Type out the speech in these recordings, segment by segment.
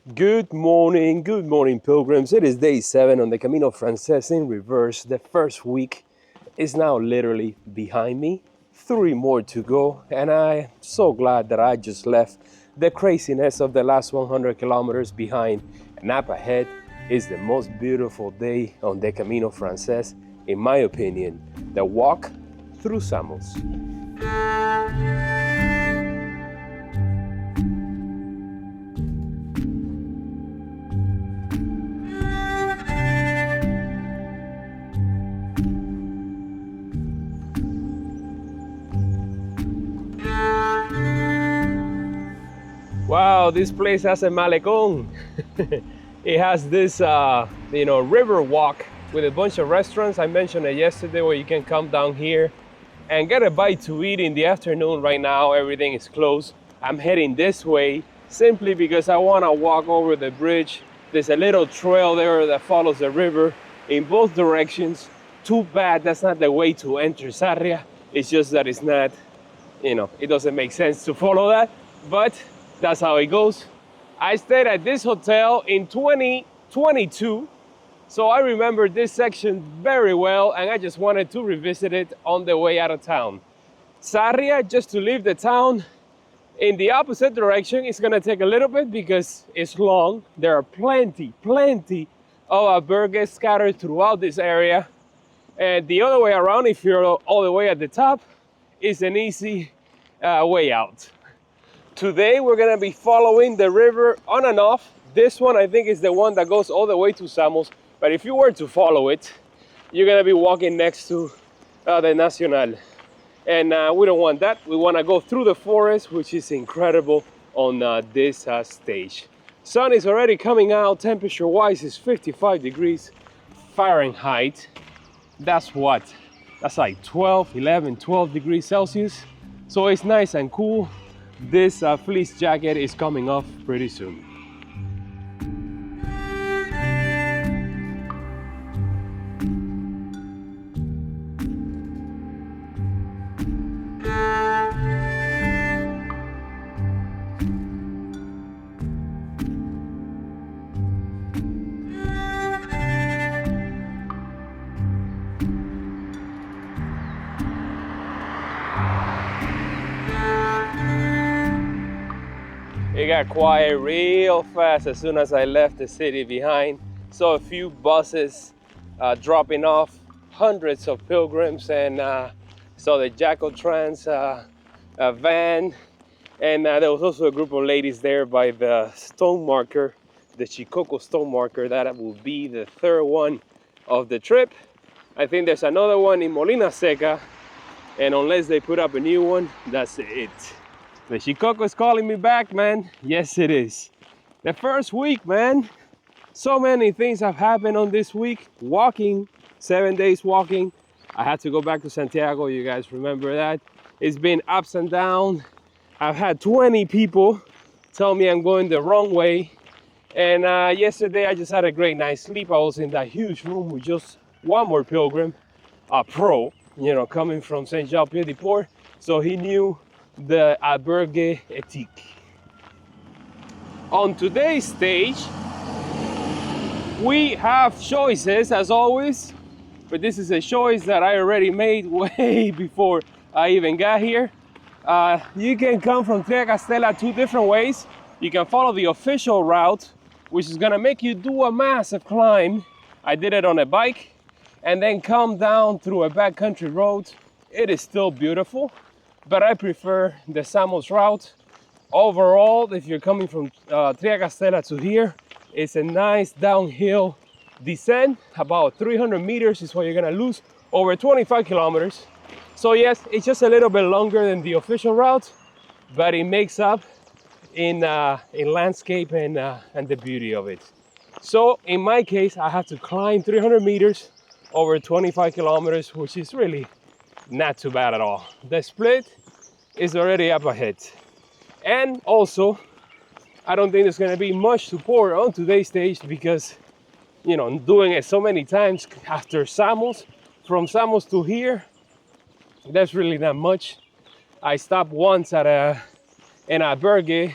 Good morning, pilgrims. It is day 7 on the Camino Frances in reverse. The first week is now literally behind me. 3 more to go, and I'm so glad that I just left the craziness of the last 100 kilometers behind. And up ahead is the most beautiful day on the Camino Frances, in my opinion, the walk through Samos. Wow, this place has a malecón. It has this, river walk with a bunch of restaurants. I mentioned it yesterday where you can come down here and get a bite to eat in the afternoon. Right now, everything is closed. I'm heading this way simply because I want to walk over the bridge. There's a little trail there that follows the river in both directions. Too bad that's not the way to enter Sarria. It's just that it's not, it doesn't make sense to follow that, but that's how it goes. I stayed at this hotel in 2022, so I remember this section very well, and I just wanted to revisit it on the way out of town. Sarria, just to leave the town in the opposite direction, is gonna take a little bit because it's long. There are plenty of albergues scattered throughout this area. And the other way around, if you're all the way at the top, is an easy way out. Today we're gonna be following the river on and off. This one I think is the one that goes all the way to Samos, but if you were to follow it, you're gonna be walking next to the Nacional. And we don't want that. We wanna go through the forest, which is incredible on this stage. Sun is already coming out. Temperature wise is 55 degrees Fahrenheit. That's what? That's like 12 degrees Celsius. So it's nice and cool. This fleece jacket is coming off pretty soon. It got quiet real fast as soon as I left the city behind. Saw a few buses dropping off hundreds of pilgrims, and saw the Jacotrans van, and there was also a group of ladies there by the stone marker, the Chicoco stone marker. That will be the third one of the trip. I think there's another one in Molina Seca, and unless they put up a new one, that's it. The Chicoco is calling me back, man. Yes, it is. The first week, man. So many things have happened on this week. Walking, 7 days walking. I had to go back to Santiago. You guys remember that? It's been ups and downs. I've had 20 people tell me I'm going the wrong way. And yesterday I just had a great night's sleep. I was in that huge room with just one more pilgrim, a pro, coming from Saint Jean Pied de Port. So he knew the Albergue Éthique. On today's stage, we have choices as always, but this is a choice that I already made way before I even got here. You can come from Triacastela 2 different ways. You can follow the official route, which is gonna make you do a massive climb. I did it on a bike, and then come down through a backcountry road. It is still beautiful, but I prefer the Samos route. Overall, if you're coming from Triacastela to here, it's a nice downhill descent. About 300 meters is what you're gonna lose over 25 kilometers. So yes, it's just a little bit longer than the official route, but it makes up in landscape and the beauty of it. So in my case, I have to climb 300 meters over 25 kilometers, which is really not too bad at all. The split is already up ahead. And also, I don't think there's gonna be much support on today's stage because, doing it so many times after Samos, from Samos to here, there's really not much. I stopped once at an albergue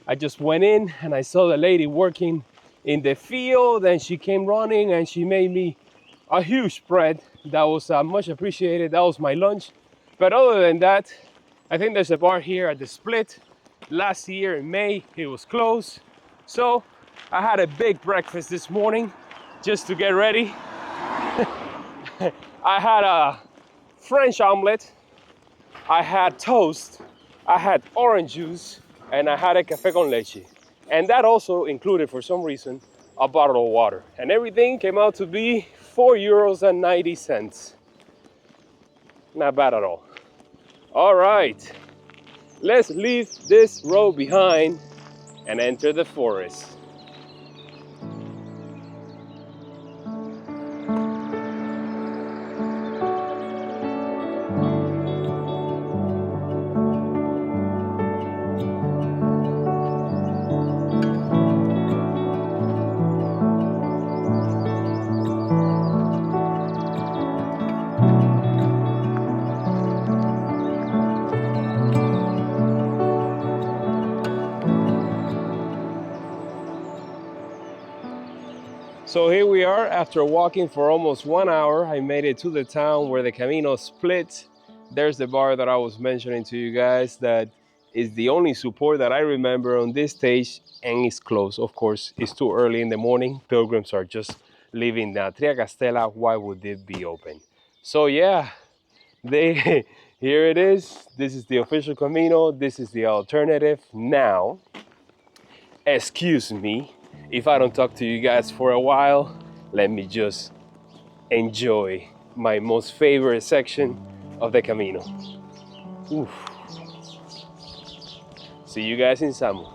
I just went in and I saw the lady working in the field, and she came running and she made me a huge spread. That was much appreciated. That was my lunch. But other than that, I think there's a bar here at the Split. Last year in May, it was closed. So I had a big breakfast this morning just to get ready. I had a French omelet, I had toast, I had orange juice, and I had a café con leche. And that also included, for some reason, a bottle of water. And everything came out to be €4.90. Not bad at all. All right, let's leave this road behind and enter the forest. So here we are, after walking for almost 1 hour. I made it to the town where the Camino splits. There's the bar that I was mentioning to you guys that is the only support that I remember on this stage, and it's closed. Of course, it's too early in the morning. Pilgrims are just leaving the Triacastela. Why would it be open? So yeah, here it is. This is the official Camino. This is the alternative. Now, excuse me if I don't talk to you guys for a while. Let me just enjoy my most favorite section of the Camino. Oof. See you guys in Samu.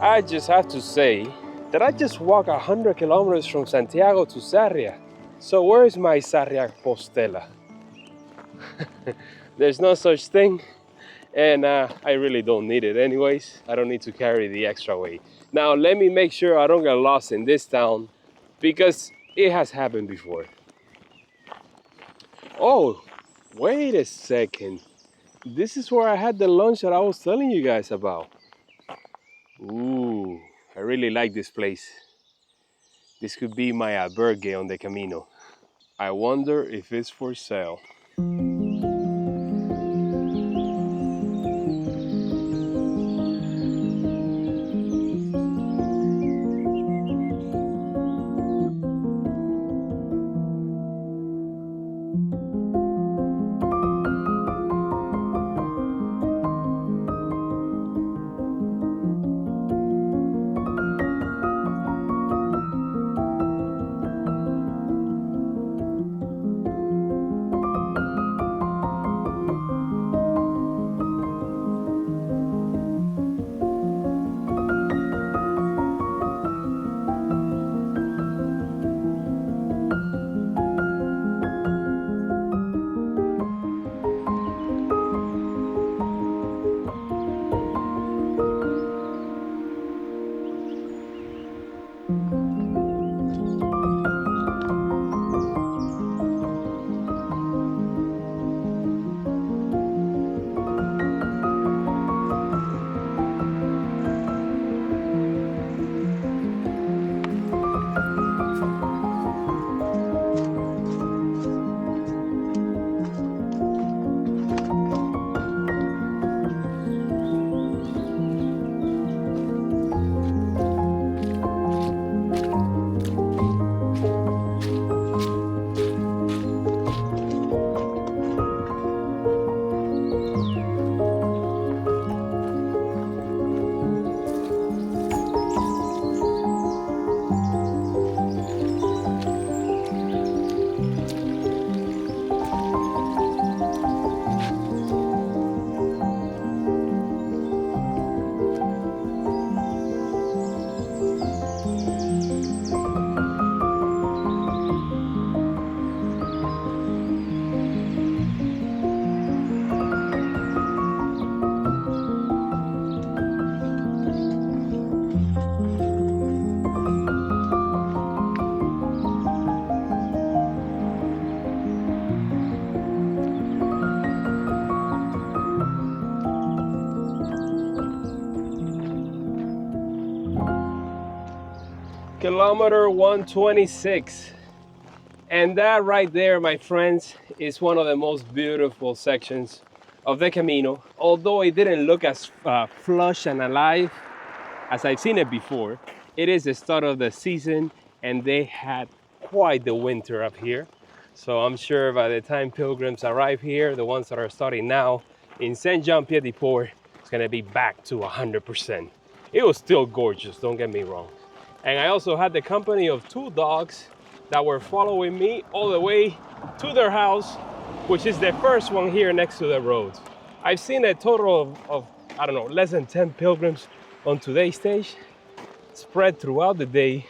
I just have to say that I just walked 100 kilometers from Santiago to Sarria. So where is my Sarria Postela? There's no such thing, and I really don't need it anyways. I don't need to carry the extra weight. Now let me make sure I don't get lost in this town, because it has happened before. Oh, wait a second. This is where I had the lunch that I was telling you guys about. Ooh, I really like this place. This could be my albergue on the Camino. I wonder if it's for sale. Kilometer 126. And that right there, my friends, is one of the most beautiful sections of the Camino. Although it didn't look as flush and alive as I've seen it before, it is the start of the season and they had quite the winter up here. So I'm sure by the time pilgrims arrive here, the ones that are starting now in Saint-Jean-Pied-de-Port, it's gonna be back to 100%. It was still gorgeous, don't get me wrong. And I also had the company of 2 dogs that were following me all the way to their house, which is the first one here next to the road. I've seen a total of I don't know, less than 10 pilgrims on today's stage, spread throughout the day,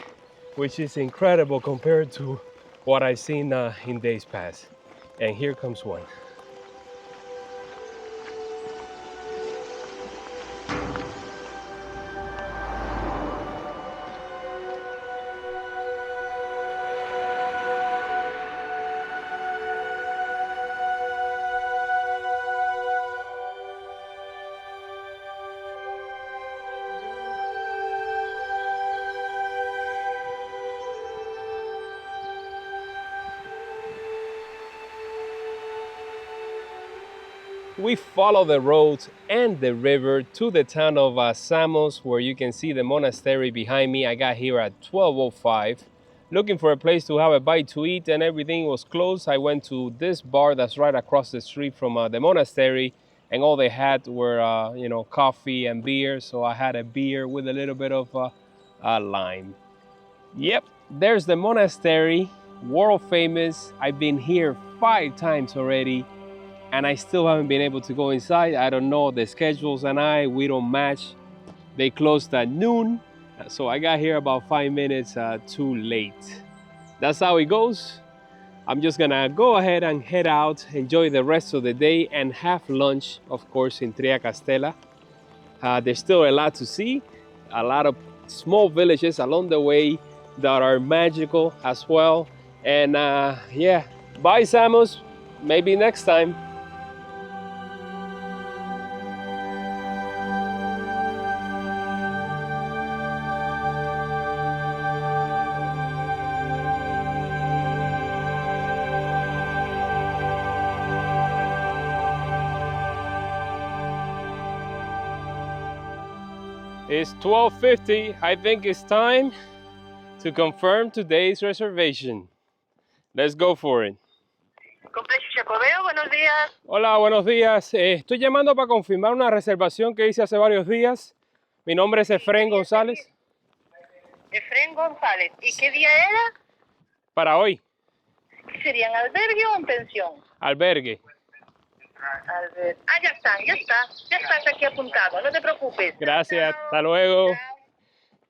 which is incredible compared to what I've seen in days past. And here comes one. We follow the roads and the river to the town of Samos, where you can see the monastery behind me. I got here at 12:05, looking for a place to have a bite to eat, and everything was closed. I went to this bar that's right across the street from the monastery, and all they had were, coffee and beer. So I had a beer with a little bit of lime. Yep, there's the monastery, world famous. I've been here 5 times already, and I still haven't been able to go inside. I don't know, the schedules and we don't match. They closed at noon, so I got here about 5 minutes too late. That's how it goes. I'm just gonna go ahead and head out, enjoy the rest of the day, and have lunch, of course, in Triacastela. There's still a lot to see, a lot of small villages along the way that are magical as well. And yeah, bye Samos, maybe next time. It's 12:50. I think it's time to confirm today's reservation. Let's go for it. Complejo Chacobeo, buenos días. Hola, buenos días. Estoy llamando para confirmar una reservación que hice hace varios días. Mi nombre es Efrén González. Efrén González. ¿Y qué día era? Para hoy. ¿Qué serían, albergue o en pensión? Albergue. Ya estás aquí apuntado, no te preocupes. Gracias, hasta luego.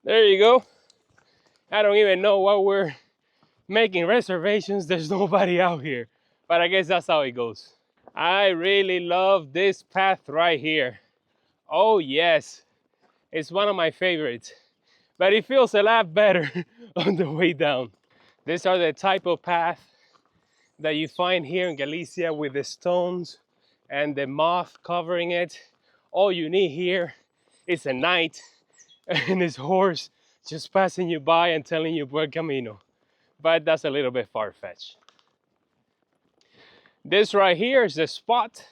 There you go. I don't even know why we're making reservations. There's nobody out here, but I guess that's how it goes. I really love this path right here. Oh yes, it's one of my favorites, but it feels a lot better on the way down. These are the type of path that you find here in Galicia with the stones and the moth covering it. All you need here is a knight and his horse just passing you by and telling you buen camino. But that's a little bit far-fetched. This right here is the spot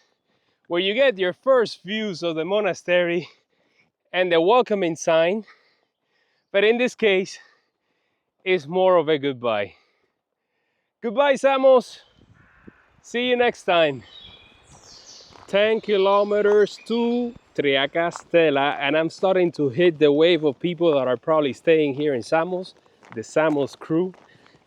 where you get your first views of the monastery and the welcoming sign. But in this case, it's more of a goodbye. Goodbye, Samos. See you next time. 10 kilometers to Triacastela, and I'm starting to hit the wave of people that are probably staying here in Samos, the Samos crew.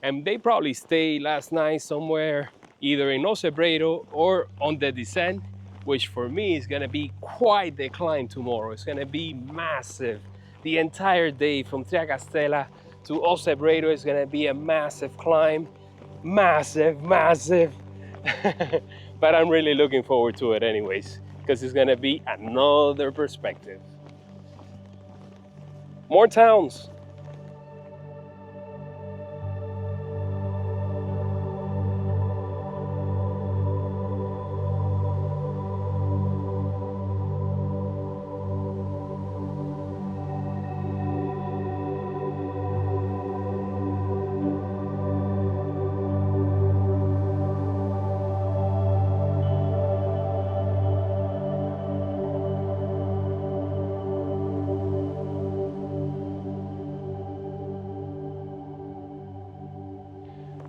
And they probably stayed last night somewhere either in Ocebreiro or on the descent, which for me is gonna be quite the climb tomorrow. It's gonna be massive. The entire day from Triacastela to Ocebreiro is gonna be a massive climb. Massive. But I'm really looking forward to it anyways, because it's gonna be another perspective. More towns.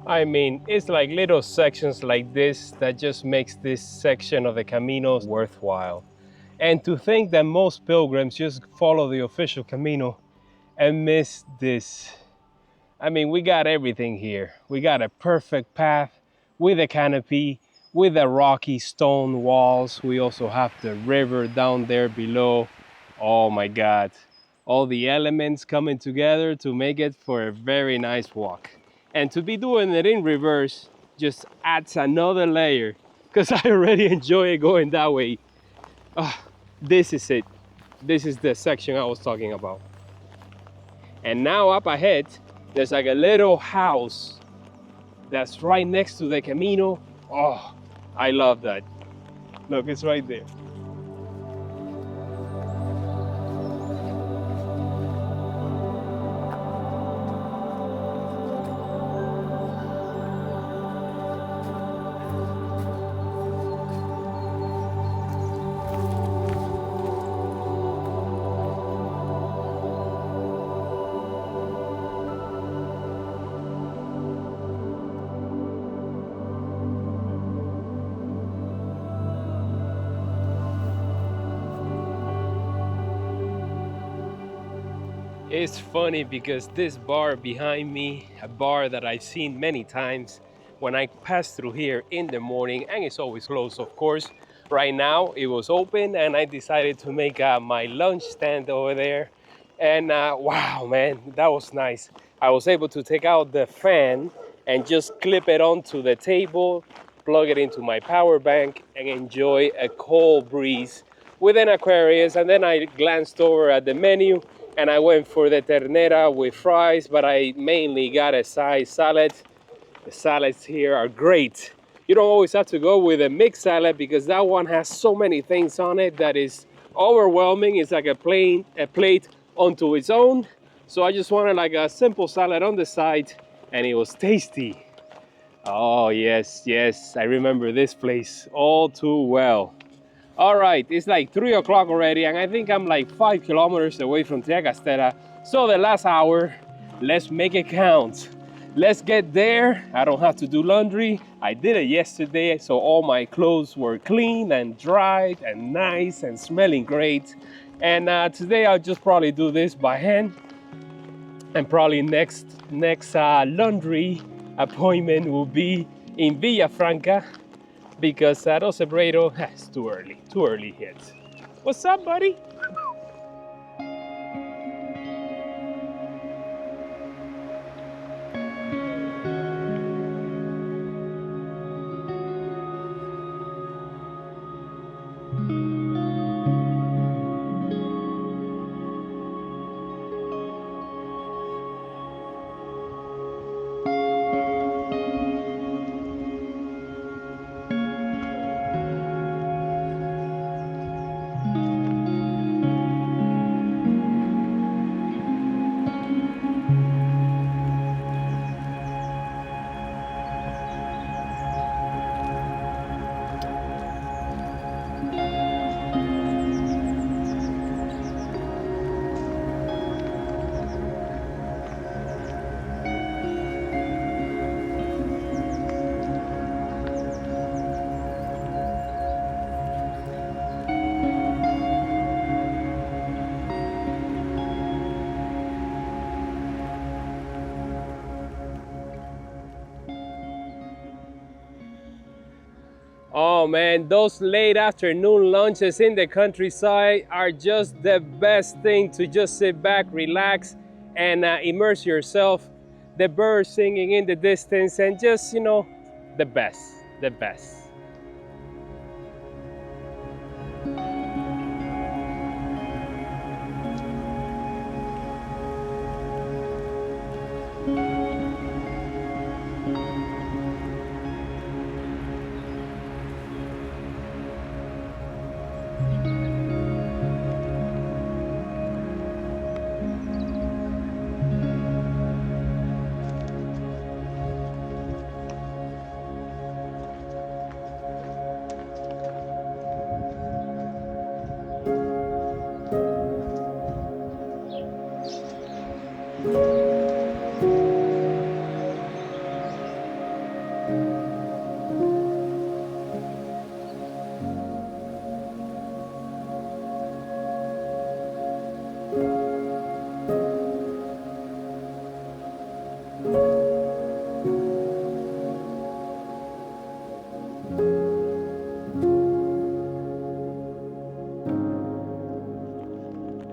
I mean, it's like little sections like this that just makes this section of the Camino worthwhile. And to think that most pilgrims just follow the official Camino and miss this. I mean, we got everything here. We got a perfect path with a canopy, with the rocky stone walls. We also have the river down there below. Oh my God. All the elements coming together to make it for a very nice walk. And to be doing it in reverse just adds another layer because I already enjoy going that way. This is it. This is the section I was talking about. And now up ahead, there's like a little house that's right next to the Camino. Oh, I love that. Look, it's right there. It's funny because this bar behind me, a bar that I've seen many times when I pass through here in the morning, and it's always closed, of course. Right now it was open and I decided to make my lunch stand over there. And wow, man, that was nice. I was able to take out the fan and just clip it onto the table, plug it into my power bank, and enjoy a cold breeze with an Aquarius. And then I glanced over at the menu and I went for the ternera with fries, but I mainly got a side salad. The salads here are great. You don't always have to go with a mixed salad because that one has so many things on it that is overwhelming. It's like a plate onto its own. So I just wanted like a simple salad on the side and it was tasty. Oh yes, yes, I remember this place all too well. All right, it's like 3 o'clock already, and I think I'm like 5 kilometers away from Triagastera. So the last hour, let's make it count. Let's get there. I don't have to do laundry. I did it yesterday, so all my clothes were clean and dried and nice and smelling great. And today I'll just probably do this by hand. And probably next laundry appointment will be in Villafranca, because at Ocebreiro, it's too early yet. What's up, buddy? Oh man, those late afternoon lunches in the countryside are just the best thing to just sit back, relax, and immerse yourself. The birds singing in the distance and just, the best, the best.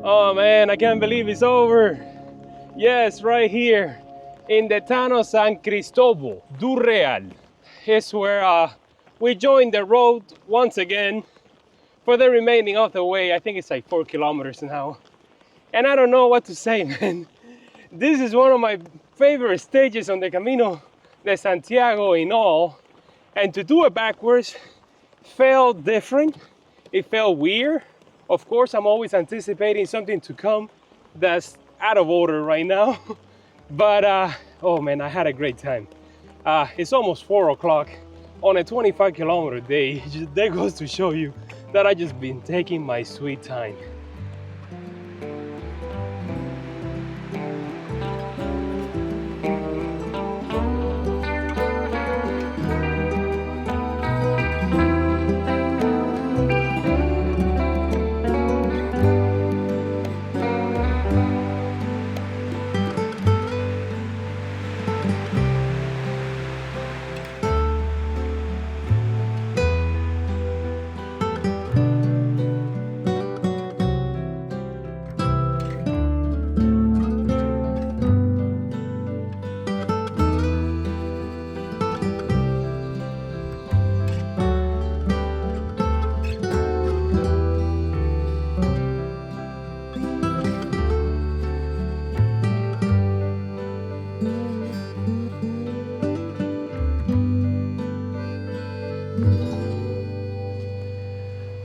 Oh man, I can't believe it's over. Yes, right here in the town of San Cristobal do Real is where we joined the road once again for the remaining of the way. I think it's like 4 kilometers now. And I don't know what to say, man. This is one of my favorite stages on the Camino de Santiago in all. And to do it backwards felt different. It felt weird. Of course, I'm always anticipating something to come that's out of order right now. But oh man, I had a great time. It's almost 4 o'clock on a 25-kilometer day. That goes to show you that I just been taking my sweet time.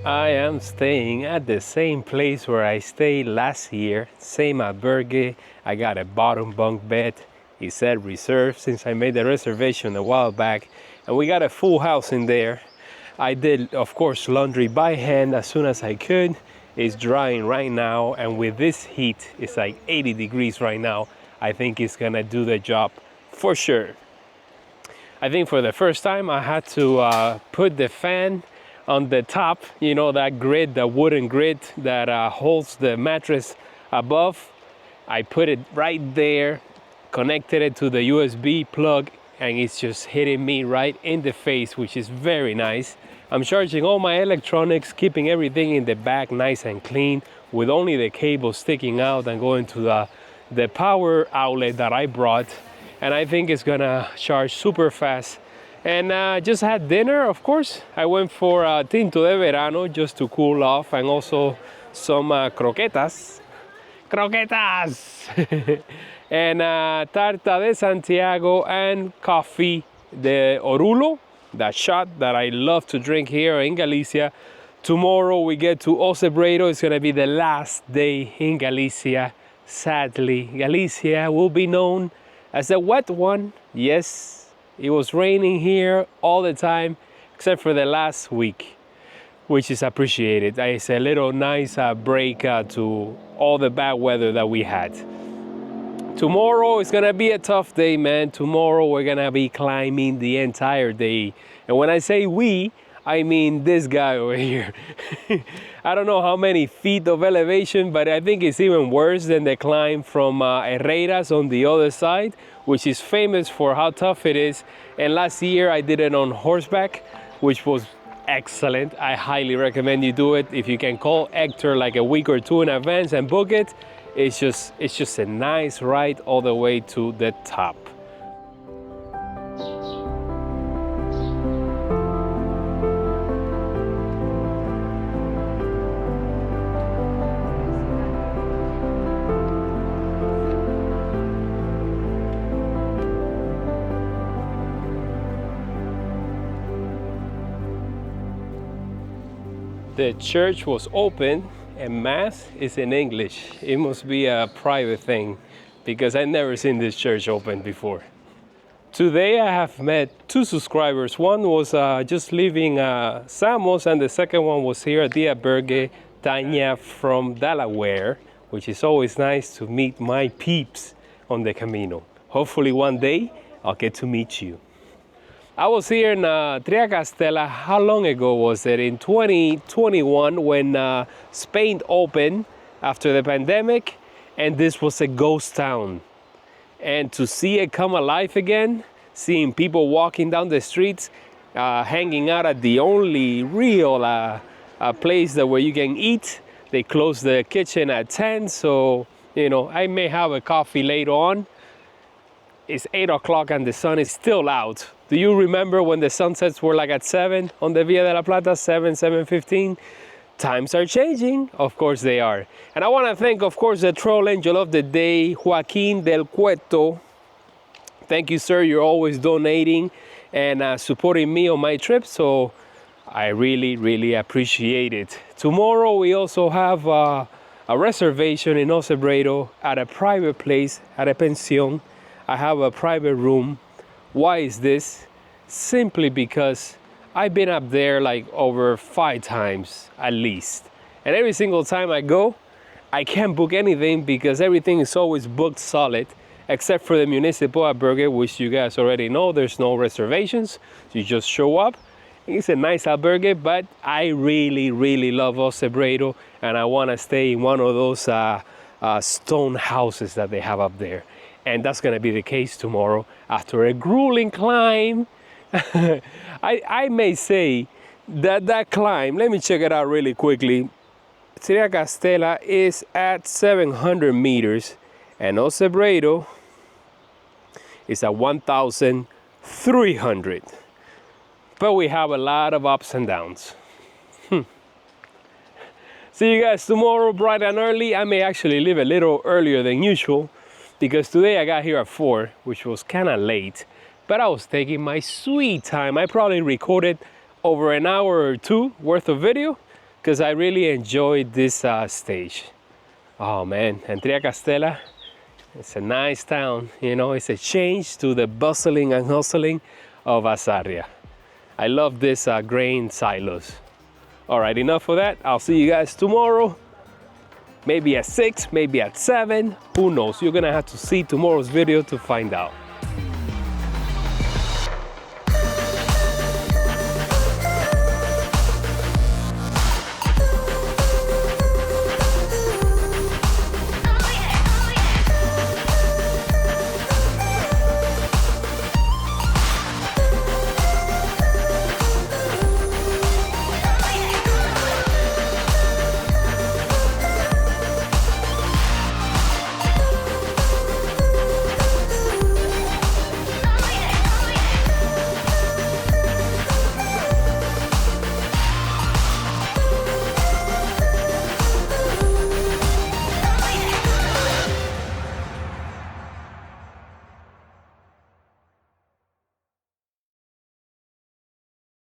I am staying at the same place where I stayed last year, same albergue. I got a bottom bunk bed. It said reserved since I made the reservation a while back, and we got a full house in there. I did, of course, laundry by hand as soon as I could. It's drying right now, and with this heat, it's like 80 degrees right now. I think it's gonna do the job for sure. I think for the first time I had to put the fan on the top, you know, that grid, the wooden grid that holds the mattress above. I put it right there, connected it to the USB plug, and it's just hitting me right in the face, which is very nice. I'm charging all my electronics, keeping everything in the back nice and clean, with only the cable sticking out and going to the power outlet that I brought. And I think it's gonna charge super fast. And just had dinner, of course. I went for Tinto de Verano just to cool off, and also some croquetas. Croquetas! And Tarta de Santiago and coffee de Orulo, that shot that I love to drink here in Galicia. Tomorrow we get to Ocebreiro. It's gonna be the last day in Galicia. Sadly, Galicia will be known as a wet one. Yes. It was raining here all the time, except for the last week, which is appreciated. It's a little nice break to all the bad weather that we had. Tomorrow is gonna be a tough day, man. Tomorrow we're gonna be climbing the entire day. And when I say we, I mean this guy over here. I don't know how many feet of elevation, but I think it's even worse than the climb from Herreras on the other side, which is famous for how tough it is. And last year I did it on horseback, which was excellent. I highly recommend you do it. If you can call Hector like a week or two in advance and book it, it's just a nice ride all the way to the top. The church was open and Mass is in English. It must be a private thing because I've never seen this church open before. Today I have met 2 subscribers. One was just leaving Samos, and the second one was here at the albergue, Tanya from Delaware, which is always nice to meet my peeps on the Camino. Hopefully one day I'll get to meet you. I was here in Triacastela. How long ago was it? In 2021, when Spain opened after the pandemic, and this was a ghost town. And to see it come alive again, seeing people walking down the streets, hanging out at the only real place where you can eat, They close the kitchen at 10, so you know, I may have a coffee later on. It's 8 o'clock and the sun is still out. Do you remember when the sunsets were like at 7 on the Via de la Plata, 7:15? Times are changing, of course they are. And I want to thank, of course, the troll angel of the day, Joaquin del Cueto. Thank you, sir. You're always donating and supporting me on my trip, so I really, really appreciate it. Tomorrow we also have a reservation in Ocebredo at a private place, at a pension. I have a private room. Why is this? Simply because I've been up there like over 5 times at least. And every single time I go, I can't book anything because everything is always booked solid, except for the Municipal albergue, which you guys already know, there's no reservations. You just show up. It's a nice albergue, but I really, really love Ocebredo, and I want to stay in one of those stone houses that they have up there. And that's going to be the case tomorrow after a grueling climb. I may say that climb, let me check it out really quickly. Triacastela is at 700 meters and Ocebredo is at 1,300. But we have a lot of ups and downs. See you guys tomorrow bright and early. I may actually leave a little earlier than usual because today I got here at 4, which was kind of late, but I was taking my sweet time. I probably recorded over an hour or 2 worth of video because I really enjoyed this stage. Oh man, and Triacastela, it's a nice town, you know, it's a change to the bustling and hustling of Azarria. I love this grain silos. All right, enough of that. I'll see you guys tomorrow. Maybe at 6, maybe at 7, who knows? You're gonna have to see tomorrow's video to find out.